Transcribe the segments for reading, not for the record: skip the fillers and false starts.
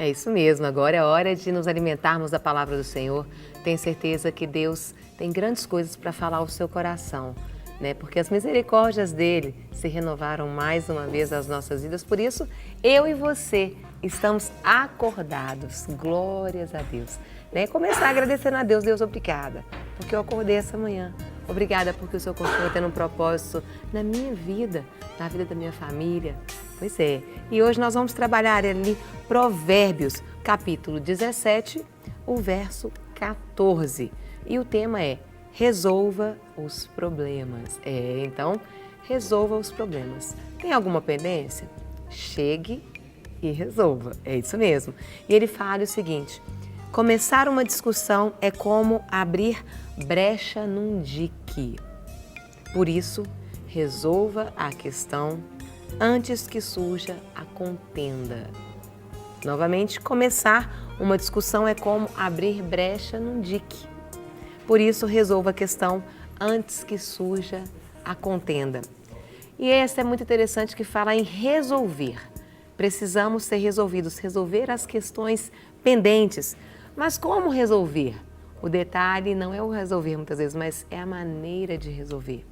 É isso mesmo, agora é hora de nos alimentarmos da palavra do Senhor. Tenho certeza que Deus tem grandes coisas para falar ao seu coração, né? Porque as misericórdias dele se renovaram mais uma vez nas nossas vidas. Por isso, eu e você estamos acordados. Glórias a Deus. Né? Começar agradecendo a Deus. Deus, obrigada, porque eu acordei essa manhã. Obrigada porque o Senhor continua tendo um propósito na minha vida, na vida da minha família. Pois é. E hoje nós vamos trabalhar ali Provérbios, capítulo 17, o verso 14. E o tema é resolva os problemas. Então, resolva os problemas. Tem alguma pendência? Chegue e resolva. É isso mesmo. E ele fala o seguinte: começar uma discussão é como abrir brecha num dique. Por isso, resolva a questão antes que surja a contenda. Novamente, começar uma discussão é como abrir brecha num dique. Por isso, resolva a questão antes que surja a contenda. E essa é muito interessante, que fala em resolver. Precisamos ser resolvidos, resolver as questões pendentes. Mas como resolver? O detalhe não é o resolver muitas vezes, mas é a maneira de resolver.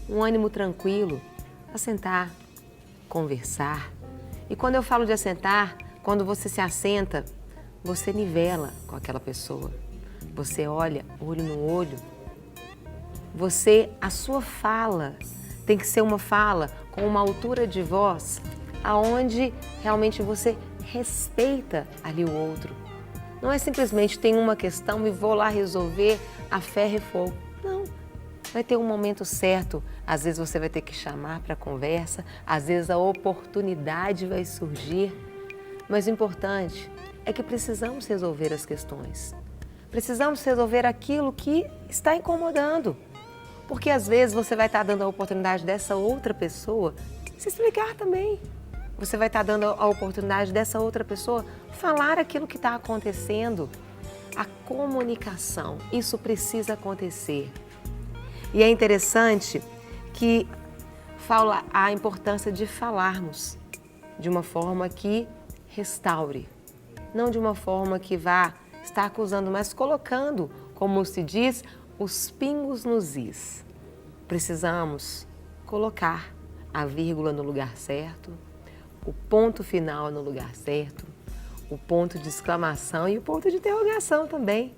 Um ânimo tranquilo, assentar, conversar. E quando eu falo de assentar, quando você se assenta, você nivela com aquela pessoa. Você olha olho no olho. A sua fala tem que ser uma fala com uma altura de voz aonde realmente você respeita ali o outro. Não é simplesmente tem uma questão e vou lá resolver a ferro e fogo. Não. Vai ter um momento certo. Às vezes você vai ter que chamar para conversa, às vezes a oportunidade vai surgir. Mas o importante é que precisamos resolver as questões. Precisamos resolver aquilo que está incomodando. Porque às vezes você vai estar dando a oportunidade dessa outra pessoa se explicar também. Você vai estar dando a oportunidade dessa outra pessoa falar aquilo que está acontecendo. A comunicação, isso precisa acontecer. E é interessante que fala a importância de falarmos de uma forma que restaure, não de uma forma que vá estar acusando, mas colocando, como se diz, os pingos nos is. Precisamos colocar a vírgula no lugar certo, o ponto final no lugar certo, o ponto de exclamação e o ponto de interrogação também.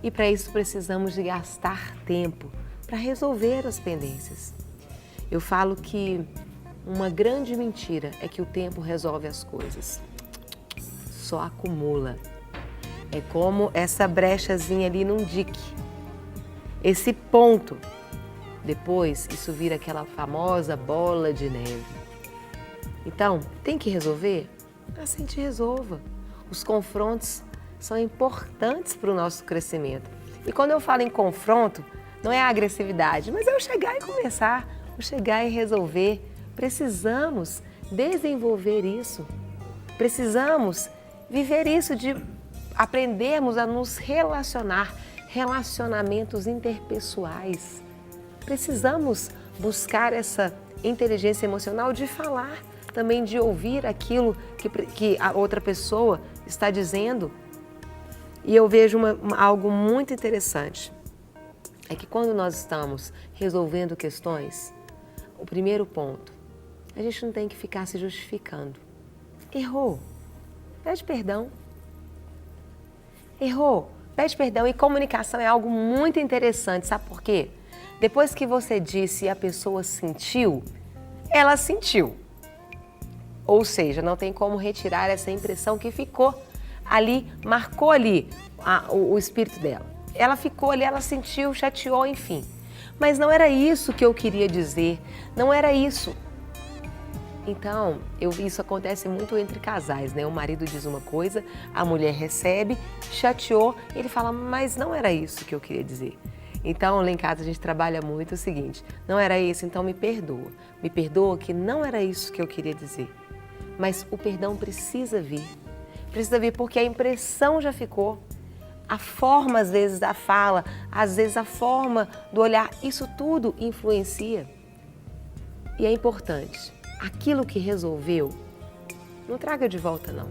E para isso precisamos de gastar tempo para resolver as pendências. Eu falo que uma grande mentira é que o tempo resolve as coisas. Só acumula. É como essa brechazinha ali num dique. Esse ponto, depois isso vira aquela famosa bola de neve. Então, tem que resolver? Assim te resolva. Os confrontos são importantes para o nosso crescimento. E quando eu falo em confronto, não é a agressividade, mas é eu chegar e conversar, eu chegar e resolver. Precisamos desenvolver isso. Precisamos viver isso, de aprendermos a nos relacionar, relacionamentos interpessoais. Precisamos buscar essa inteligência emocional de falar, também de ouvir aquilo que a outra pessoa está dizendo. E eu vejo algo muito interessante. É que quando nós estamos resolvendo questões, o primeiro ponto, a gente não tem que ficar se justificando. Errou, pede perdão. Errou, pede perdão. E comunicação é algo muito interessante, sabe por quê? Depois que você disse e a pessoa sentiu, ela sentiu. Ou seja, não tem como retirar essa impressão que ficou ali, marcou ali o espírito dela. Ela ficou ali, ela sentiu, chateou, enfim. Mas não era isso que eu queria dizer, não era isso. Então, isso acontece muito entre casais, né? O marido diz uma coisa, a mulher recebe, chateou, e ele fala, mas não era isso que eu queria dizer. Então, lá em casa a gente trabalha muito o seguinte, não era isso, então me perdoa que não era isso que eu queria dizer. Mas o perdão precisa vir porque a impressão já ficou. A forma, às vezes, da fala, às vezes a forma do olhar, isso tudo influencia. E é importante, aquilo que resolveu, Não traga de volta, não.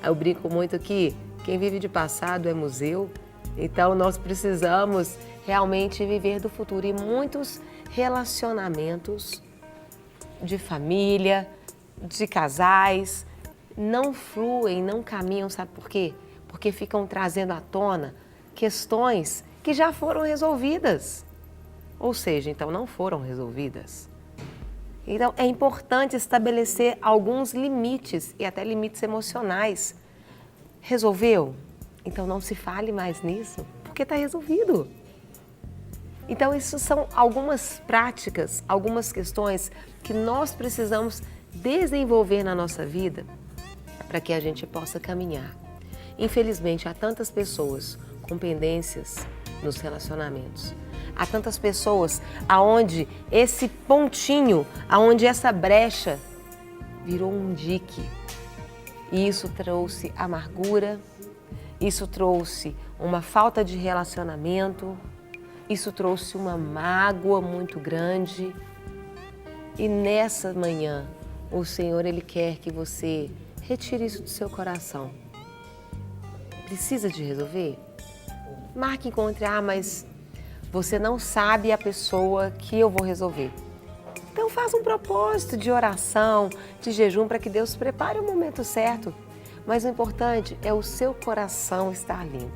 Eu brinco muito que quem vive de passado é museu, então nós precisamos realmente viver do futuro. E muitos relacionamentos de família, de casais, não fluem, não caminham, sabe por quê? Porque ficam trazendo à tona questões que já foram resolvidas. Ou seja, então não foram resolvidas. Então é importante estabelecer alguns limites e até limites emocionais. Resolveu? Então não se fale mais nisso, porque está resolvido. Então isso são algumas práticas, algumas questões que nós precisamos desenvolver na nossa vida para que a gente possa caminhar. Infelizmente, há tantas pessoas com pendências nos relacionamentos. Há tantas pessoas aonde esse pontinho, aonde essa brecha virou um dique. E isso trouxe amargura, isso trouxe uma falta de relacionamento, isso trouxe uma mágoa muito grande. E nessa manhã, o Senhor, Ele quer que você retire isso do seu coração. Precisa de resolver? Marque encontro, mas você não sabe a pessoa que eu vou resolver. Então faça um propósito de oração, de jejum, para que Deus prepare o momento certo. Mas o importante é o seu coração estar limpo.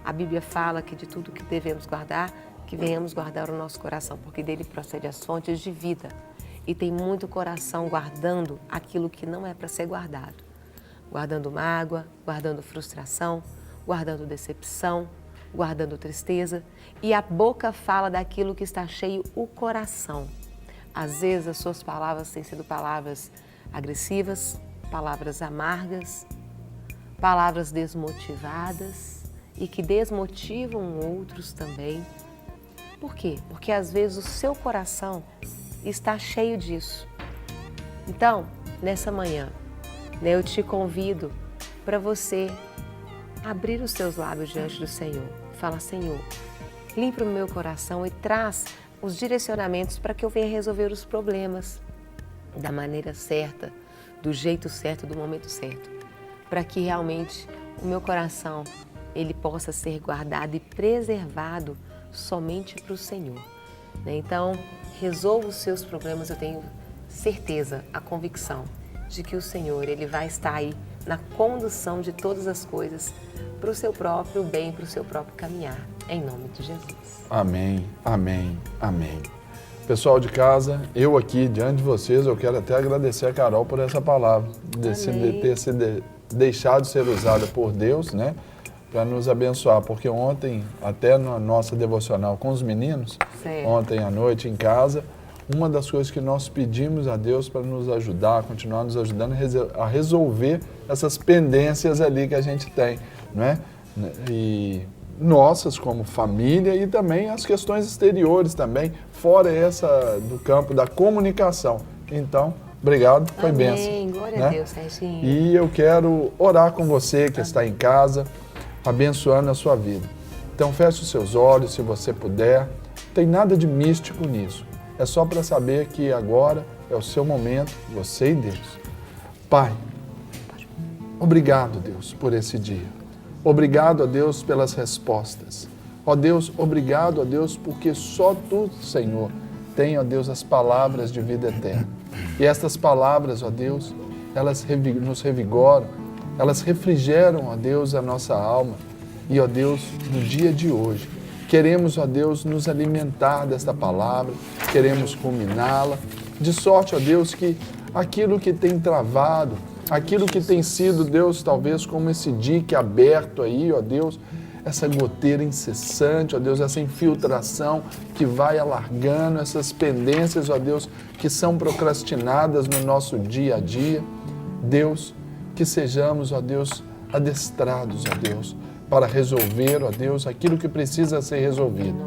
A Bíblia fala que de tudo que devemos guardar, que venhamos guardar o nosso coração, porque dele procede as fontes de vida. E tem muito coração guardando aquilo que não é para ser guardado. Guardando mágoa, guardando frustração, guardando decepção, guardando tristeza. E a boca fala daquilo que está cheio o coração. Às vezes as suas palavras têm sido palavras agressivas, palavras amargas, palavras desmotivadas e que desmotivam outros também. Por quê? Porque às vezes o seu coração está cheio disso. Então, nessa manhã, eu te convido para você abrir os seus lábios diante do Senhor. Fala, Senhor, limpa o meu coração e traz os direcionamentos para que eu venha resolver os problemas da maneira certa, do jeito certo, do momento certo, para que realmente o meu coração ele possa ser guardado e preservado somente para o Senhor. Então, resolva os seus problemas, eu tenho certeza, a convicção de que o Senhor ele vai estar aí na condução de todas as coisas para o seu próprio bem, para o seu próprio caminhar, em nome de Jesus. Amém, amém, amém. Pessoal de casa, eu aqui diante de vocês, eu quero até agradecer a Carol por essa palavra, de ter sido deixado ser usada por Deus, né, para nos abençoar, porque ontem, até na nossa devocional com os meninos, ontem à noite em casa, uma das coisas que nós pedimos a Deus para nos ajudar, continuar nos ajudando a resolver essas pendências ali que a gente tem, né? E nossas como família e também as questões exteriores também, fora essa do campo da comunicação. Então, obrigado, foi bênção. Amém, glória né? a Deus, Serginho. E eu quero orar com você que está em casa, abençoando a sua vida. Então, feche os seus olhos, se você puder. Não tem nada de místico nisso. É só para saber que agora é o seu momento, você e Deus. Pai, obrigado, Deus, por esse dia. Obrigado, a Deus, pelas respostas. Ó Deus, obrigado, ó Deus, porque só Tu, Senhor, tem, ó Deus, as palavras de vida eterna. E estas palavras, ó Deus, elas nos revigoram, elas refrigeram, ó Deus, a nossa alma. E, ó Deus, no dia de hoje, queremos, ó Deus, nos alimentar desta palavra, queremos ruminá-la, de sorte, ó Deus, que aquilo que tem travado, aquilo que tem sido, Deus, talvez como esse dique aberto aí, ó Deus, essa goteira incessante, ó Deus, essa infiltração que vai alargando, essas pendências, ó Deus, que são procrastinadas no nosso dia a dia. Deus, que sejamos, ó Deus, adestrados, ó Deus, para resolver, ó Deus, aquilo que precisa ser resolvido.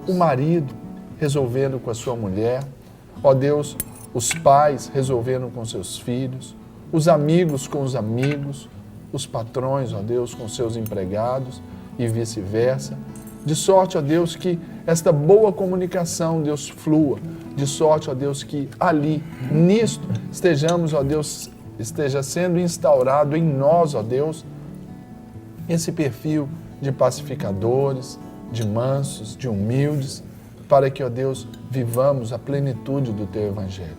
O marido resolvendo com a sua mulher, ó Deus, os pais resolvendo com seus filhos, os amigos com os amigos, os patrões, ó Deus, com seus empregados e vice-versa. De sorte, ó Deus, que esta boa comunicação, Deus, flua. De sorte, ó Deus, que ali, nisto, estejamos, ó Deus, esteja sendo instaurado em nós, ó Deus, esse perfil de pacificadores, de mansos, de humildes, para que, ó Deus, vivamos a plenitude do Teu Evangelho.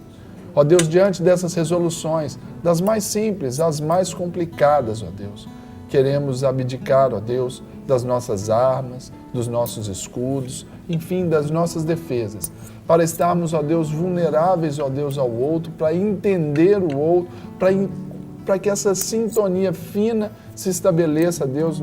Ó Deus, diante dessas resoluções, das mais simples às mais complicadas, ó Deus, queremos abdicar, ó Deus, das nossas armas, dos nossos escudos, enfim, das nossas defesas, para estarmos, ó Deus, vulneráveis, ó Deus, ao outro, para entender o outro, para que essa sintonia fina se estabeleça, Deus,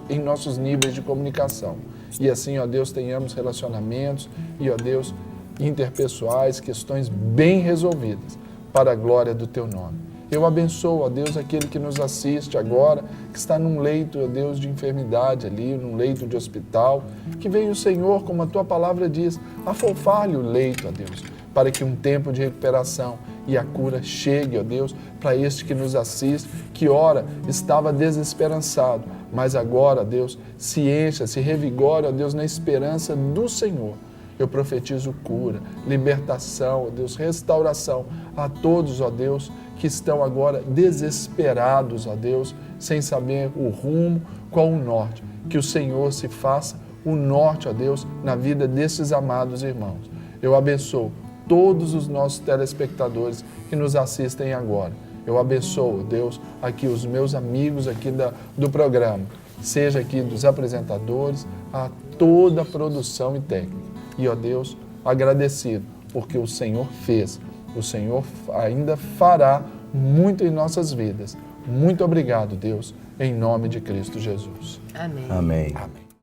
em nossos níveis de comunicação. E assim, ó Deus, tenhamos relacionamentos e, ó Deus, interpessoais, questões bem resolvidas, para a glória do Teu nome. Eu abençoo, ó Deus, aquele que nos assiste agora, que está num leito, ó Deus, de enfermidade ali, num leito de hospital, que veio o Senhor, como a Tua palavra diz, afofar-lhe o leito, ó Deus, para que um tempo de recuperação e a cura chegue, ó Deus, para este que nos assiste, que ora estava desesperançado, mas agora, ó Deus, se encha, se revigora, ó Deus, na esperança do Senhor. Eu profetizo cura, libertação, ó Deus, restauração a todos, ó Deus, que estão agora desesperados, ó Deus, sem saber o rumo, qual o norte. Que o Senhor se faça o norte, ó Deus, na vida desses amados irmãos. Eu abençoo todos os nossos telespectadores que nos assistem agora. Eu abençoo, Deus, aqui os meus amigos aqui do programa, seja aqui dos apresentadores, a toda a produção e técnica. E, ó Deus, agradecido, porque o Senhor fez, o Senhor ainda fará muito em nossas vidas. Muito obrigado, Deus, em nome de Cristo Jesus. Amém. Amém. Amém.